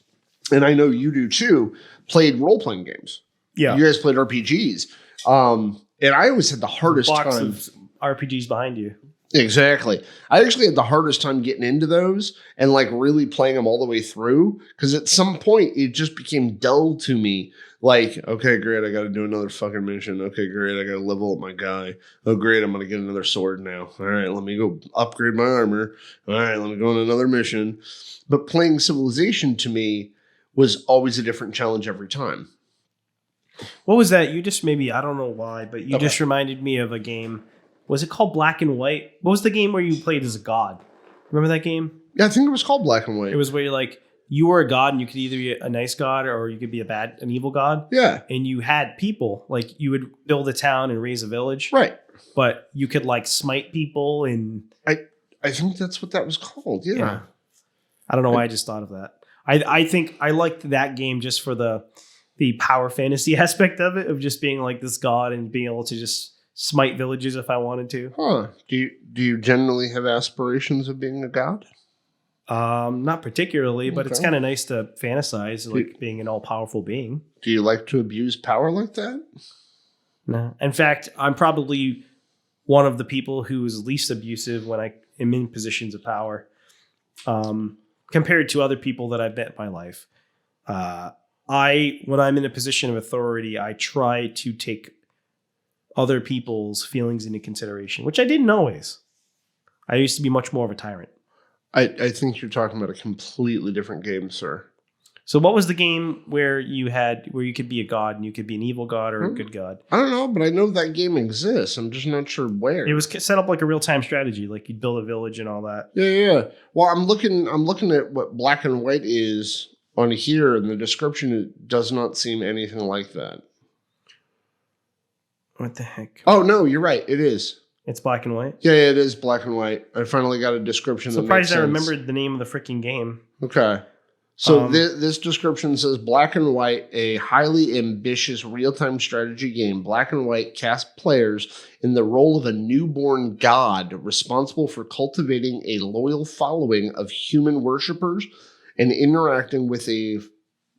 and I know you do too, played role-playing games. Yeah. You guys played RPGs. And I always had the hardest time. Of RPGs behind you. Exactly. I actually had the hardest time getting into those and like really playing them all the way through. Because at some point it just became dull to me. Like, okay, great, I got to do another fucking mission. Okay, great, I got to level up my guy. Oh, great, I'm going to get another sword now. All right, let me go upgrade my armor. All right, let me go on another mission. But playing Civilization to me was always a different challenge every time. What was that? You just maybe, I don't know why, but you just reminded me of a game. Was it called Black and White? What was the game where you played as a god? Remember that game? Yeah, I think it was called Black and White. It was where you're like, you were a god and you could either be a nice god or you could be an evil god. Yeah. And you had people, like you would build a town and raise a village. Right. But you could like smite people and I think that's what that was called. Yeah. I don't know why I just thought of that. I think I liked that game just for the power fantasy aspect of it, of just being like this god and being able to just smite villages if I wanted to. Huh. Do you generally have aspirations of being a god? Not particularly, but it's Okay. kind of nice to fantasize like being an all-powerful being. Do you like to abuse power like that? No. In fact, I'm probably one of the people who is least abusive when I am in positions of power, compared to other people that I've met in my life. When I'm in a position of authority, I try to take other people's feelings into consideration, which I didn't always. I used to be much more of a tyrant. I think you're talking about a completely different game, sir. So what was the game where you could be a god and you could be an evil god or a good god? I don't know, but I know that game exists. I'm just not sure where. It was set up like a real-time strategy, like you'd build a village and all that. Yeah. Well, I'm looking at what Black and White is on here, and the description, it does not seem anything like that. What the heck? Oh no, you're right. It is. It's Black and White? Yeah, it is Black and White. I finally got a description. Surprised I remembered the name of the freaking game. Okay. So this description says Black and White, a highly ambitious real-time strategy game. Black and White cast players in the role of a newborn god responsible for cultivating a loyal following of human worshippers and interacting with a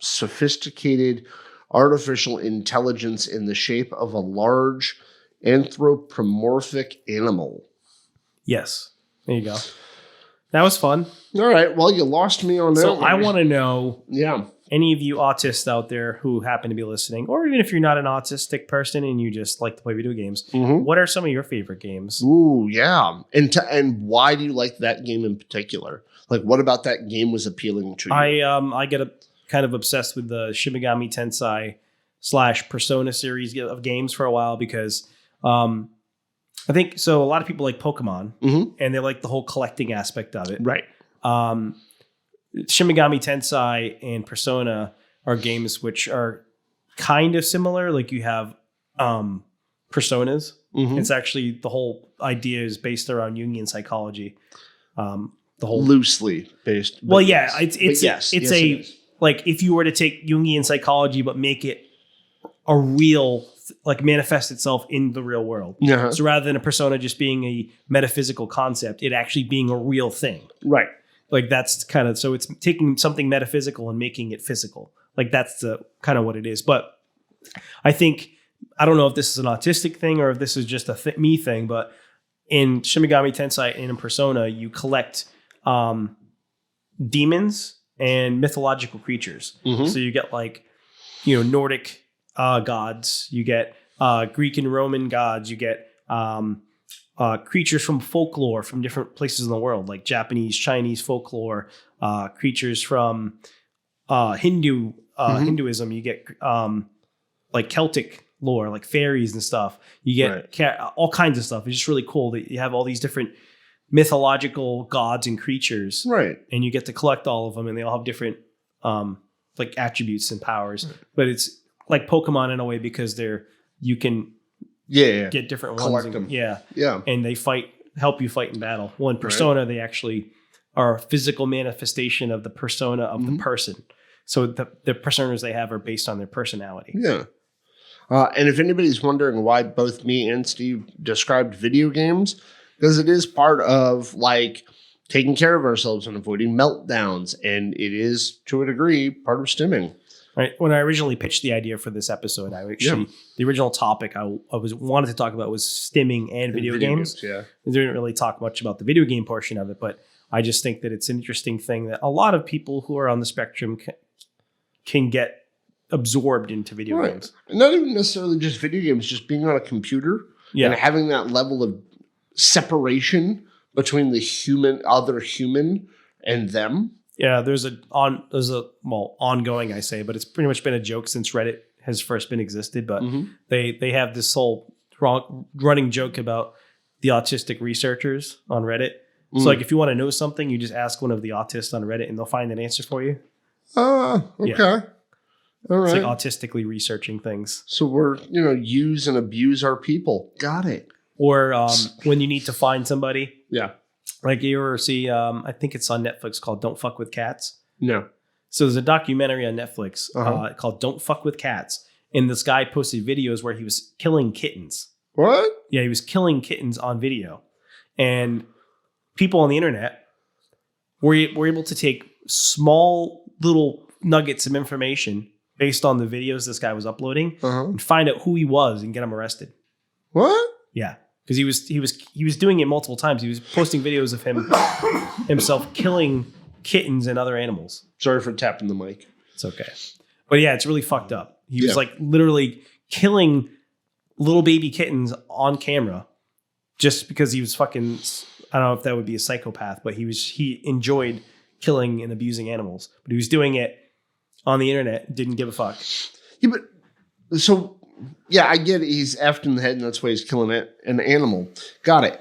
sophisticated artificial intelligence in the shape of a large anthropomorphic animal. Yes. There you go. That was fun. All right. Well, you lost me on that. So I want to know, yeah, any of you autists out there who happen to be listening, or even if you're not an autistic person and you just like to play video games, what are some of your favorite games? Ooh, yeah. And why do you like that game in particular? Like, what about that game was appealing to you? I get kind of obsessed with the Shin Megami Tensei / Persona series of games for a while because I think so. A lot of people like Pokemon, and they like the whole collecting aspect of it. Right. Shin Megami Tensei and Persona are games which are kind of similar. Like you have personas. It's actually, the whole idea is based around Jungian psychology. The whole loosely based. Well, yeah, it's like if you were to take Jungian psychology but make it a real, like manifest itself in the real world. So rather than a persona just being a metaphysical concept, it actually being a real thing. Right. Like that's kind of, so it's taking something metaphysical and making it physical. Like that's the kind of what it is. But I think, I don't know if this is an autistic thing or if this is just a me thing, but in Shin Megami Tensei and in Persona, you collect demons and mythological creatures. So you get like, Nordic gods, you get Greek and Roman gods, you get creatures from folklore from different places in the world, like Japanese, Chinese folklore, creatures from Hinduism. You get like Celtic lore, like fairies and stuff. You get all kinds of stuff. It's just really cool that you have all these different mythological gods and creatures, right? And you get to collect all of them, and they all have different like attributes and powers. But it's like Pokemon in a way because you can get different ones. Collect them. And they help you fight in battle. Well, in Persona, they actually are a physical manifestation of the persona of the person. So the personas they have are based on their personality. Yeah. And if anybody's wondering why both me and Steve described video games, because it is part of like taking care of ourselves and avoiding meltdowns. And it is, to a degree, part of stimming. Right. When I originally pitched the idea for this episode, the original topic I wanted to talk about was stimming and video games. Yeah. I didn't really talk much about the video game portion of it, but I just think that it's an interesting thing that a lot of people who are on the spectrum can get absorbed into video games. And not even necessarily just video games, just being on a computer and having that level of separation between the other human and them. Yeah, there's ongoing, I say, but it's pretty much been a joke since Reddit has first been existed. But they have this whole running joke about the autistic researchers on Reddit. So like if you want to know something, you just ask one of the autists on Reddit and they'll find an answer for you. Okay. Yeah. All right. It's like autistically researching things. So we're, use and abuse our people. Got it. Or when you need to find somebody. Yeah. Like you ever see, I think it's on Netflix called Don't Fuck with Cats. No. So there's a documentary on Netflix Uh-huh. called Don't Fuck with Cats. And this guy posted videos where he was killing kittens. What? Yeah, he was killing kittens on video. And people on the internet were able to take small little nuggets of information based on the videos this guy was uploading Uh-huh. and find out who he was and get him arrested. What? Yeah. Because he was doing it multiple times. He was posting videos of himself killing kittens and other animals. Sorry for tapping the mic. It's okay. But yeah, it's really fucked up. He was Yeah. like literally killing little baby kittens on camera just because he was fucking, I don't know if that would be a psychopath, but he enjoyed killing and abusing animals. But he was doing it on the internet, didn't give a fuck. Yeah, but so yeah, I get it. He's effed in the head and that's why he's killing it. An animal. Got it.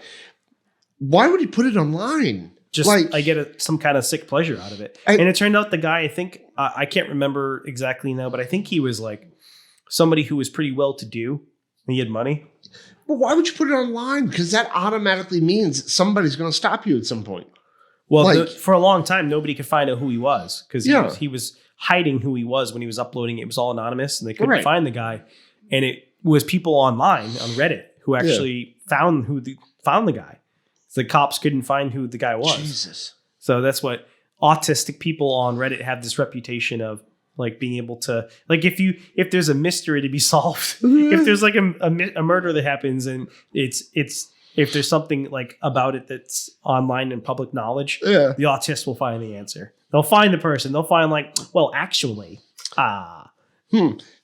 Why would he put it online? Just like, I get some kind of sick pleasure out of it. And it turned out the guy, I think, I can't remember exactly now, but I think he was like somebody who was pretty well to do. He had money. But why would you put it online? Because that automatically means somebody's going to stop you at some point. Well, Like- for a long time, nobody could find out who he was because Yeah. he was hiding who he was when he was uploading. It was all anonymous and they couldn't Right. find the guy. And it was people online on Reddit who actually found the guy. The cops couldn't find who the guy was. Jesus. So that's what autistic people on Reddit have this reputation of, like being able to, like if there's a mystery to be solved, if there's like a murder that happens and it's if there's something like about it that's online and public knowledge, Yeah. the autist will find the answer. They'll find the person. They'll find like, well, actually,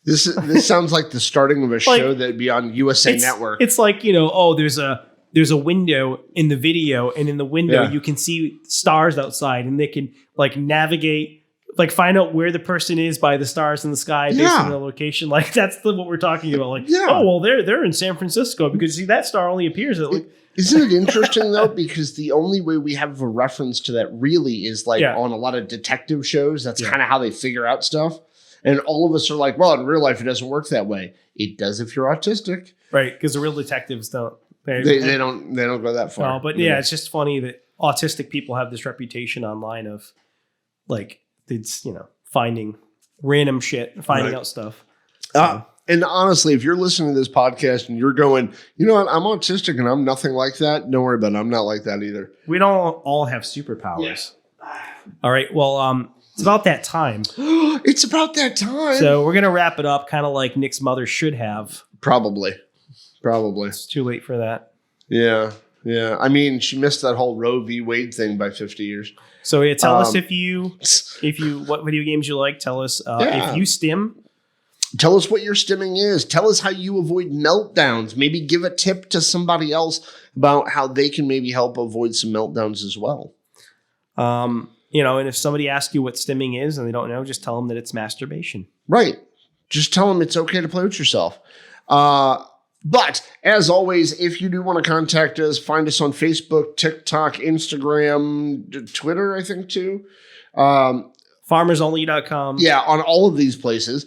This sounds like the starting of a show that'd be on USA Network. It's like, there's a window in the video, and in the window Yeah. you can see stars outside, and they can like navigate, like find out where the person is by the stars in the sky based Yeah. on the location. Like that's what we're talking about. Like, Yeah. oh well, they're in San Francisco because see that star only appears at Isn't it interesting though? Because the only way we have a reference to that really is like Yeah. on a lot of detective shows. That's Yeah. kind of how they figure out stuff. And all of us are like, well, in real life, it doesn't work that way. It does if you're autistic. right, because the real detectives don't. They don't go that far. No, but yeah, it's just funny that autistic people have this reputation online of like it's finding random shit, finding Right. out stuff. And honestly, if you're listening to this podcast and you're going, you know what, I'm autistic and I'm nothing like that, don't worry about it. I'm not like that either. We don't all have superpowers. All right. Well, it's about that time. It's about that time. So we're gonna wrap it up, kind of like Nick's mother should have. Probably. It's too late for that. Yeah. Yeah. I mean, she missed that whole Roe v. Wade thing by 50 years. So yeah, tell us if you what video games you like. Tell us Yeah. if you stim. Tell us what your stimming is. Tell us how you avoid meltdowns. Maybe give a tip to somebody else about how they can maybe help avoid some meltdowns as well. And if somebody asks you what stimming is and they don't know, just tell them that it's masturbation. Right. Just tell them it's okay to play with yourself. But as always, if you do want to contact us, find us on Facebook, TikTok, Instagram, Twitter, I think too. Farmersonly.com. Yeah, on all of these places.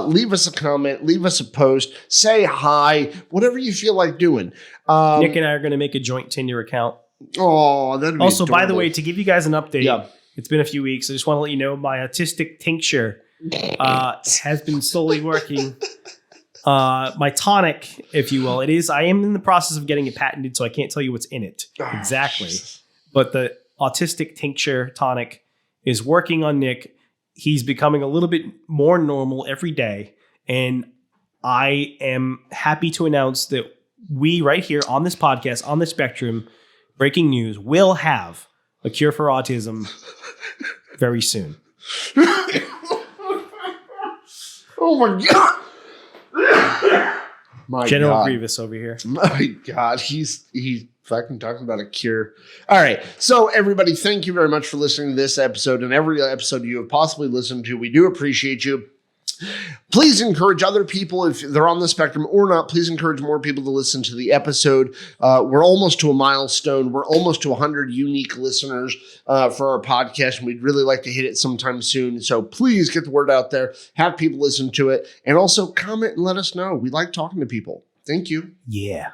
Leave us a comment, leave us a post, say hi, whatever you feel like doing. Nick and I are going to make a joint Tinder account. Oh, that'd be Also, by the adorable. way, to give you guys an update, Yeah. it's been a few weeks. I just want to let you know my autistic tincture has been slowly working. My tonic, if you will, I am in the process of getting it patented, so I can't tell you what's in it exactly. But the autistic tincture tonic is working on Nick. He's becoming a little bit more normal every day. And I am happy to announce that we right here on this podcast, on the Spectrum, breaking news, will have a cure for autism very soon. Oh my God. My General God. Grievous over here. My God, he's fucking talking about a cure. All right. So everybody, thank you very much for listening to this episode and every episode you have possibly listened to. We do appreciate you. Please encourage other people, if they're on the spectrum or not, please encourage more people to listen to the episode. We're almost to a milestone. We're almost to 100 unique listeners for our podcast, and we'd really like to hit it sometime soon. So please get the word out there, have people listen to it, and also comment and let us know. We like talking to people. Thank you. Yeah.